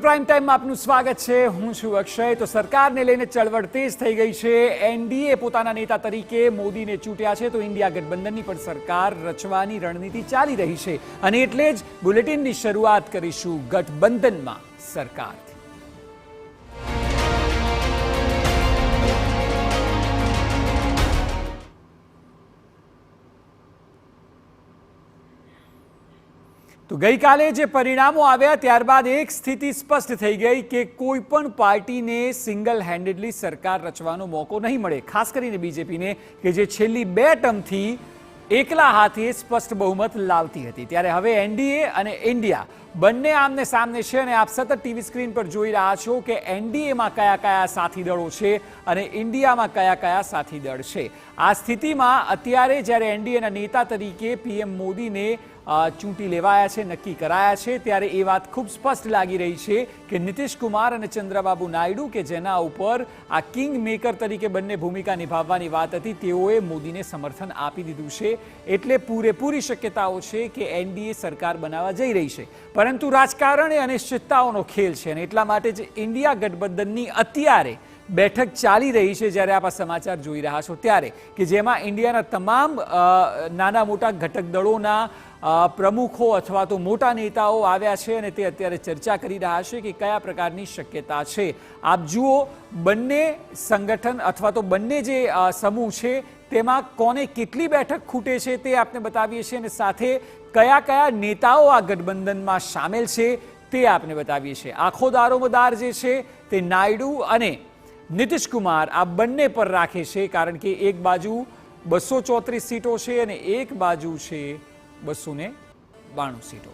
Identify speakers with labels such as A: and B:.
A: Prime ટાઈમમાં આપનું સ્વાગત છે। હું છું અક્ષય। તો સરકારને લઈને ચળવળ તેજ થઈ ગઈ છે। એનડીએ પોતાના નેતા તરીકે મોદીને ચૂંટ્યા છે, તો ઇન્ડિયા ગઠબંધનની પણ સરકાર રચવાની રણનીતિ ચાલી રહી છે અને એટલે જ બુલેટિનની શરૂઆત કરીશું ગઠબંધનમાં સરકારથી। તો ગઈકાલે જે પરિણામો આવ્યા ત્યારબાદ એક સ્થિતિ સ્પષ્ટ થઈ ગઈ કે કોઈ પણ પાર્ટીને સિંગલ હેન્ડેડલી સરકાર રચવાનો મોકો નહીં મળે, ખાસ કરીને બીજેપીને કે જે છેલ્લી 2 ટર્મથી એકલા હાથે સ્પષ્ટ બહુમત લાવતી હતી। ત્યારે હવે એનડીએ અને ઇન્ડિયા બંને આમને સામને છે અને આપ સતત ટીવી સ્ક્રીન પર જોઈ રહ્યા છો કે એનડીએમાં કયા કયા સાથી દળો છે અને ઇન્ડિયામાં કયા કયા સાથી દળ છે। આ સ્થિતિમાં અત્યારે જ્યારે એનડીએના નેતા તરીકે પીએમ મોદીને ચૂંટી લેવાયા છે, નક્કી કરાયા છે, ત્યારે એ વાત ખૂબ સ્પષ્ટ લાગી રહી છે કે નીતિશ કુમાર અને ચંદ્રબાબુ નાયડુ કે જેના ઉપર આ કિંગ મેકર તરીકે બંને ભૂમિકા નિભાવવાની વાત હતી, તેઓએ મોદીને સમર્થન આપી દીધું છે। એટલે પૂરેપૂરી શક્યતાઓ છે કે એનડીએ સરકાર બનાવવા જઈ રહી છે, પરંતુ રાજકારણ એ અનિશ્ચિતતાઓનો ખેલ છે અને એટલા માટે જ ઇન્ડિયા ગઠબંધનની અત્યારે બેઠક ચાલી રહી છે જ્યારે આપ આ સમાચાર જોઈ રહ્યા છો ત્યારે, કે જેમાં ઇન્ડિયાના તમામ નાના મોટા ઘટક દળોના પ્રમુખો અથવા તો મોટા નેતાઓ આવ્યા છે અને તે અત્યારે ચર્ચા કરી રહ્યા છે કે કયા પ્રકારની શક્યતા છે। આપ જુઓ, બંને સંગઠન અથવા તો બંને જે સમૂહ છે તેમાં કોને કેટલી બેઠક ખૂટે છે તે આપને બતાવીએ છીએ અને સાથે કયા કયા નેતાઓ આ ગઠબંધનમાં સામેલ છે તે આપને બતાવીએ છીએ। આખો દારોમદાર જે છે તે નાયડુ અને નીતિશ કુમાર આ બંને પર રાખે છે, કારણ કે એક બાજુ 234 સીટો છે અને એક બાજુ છે 292 સીટો।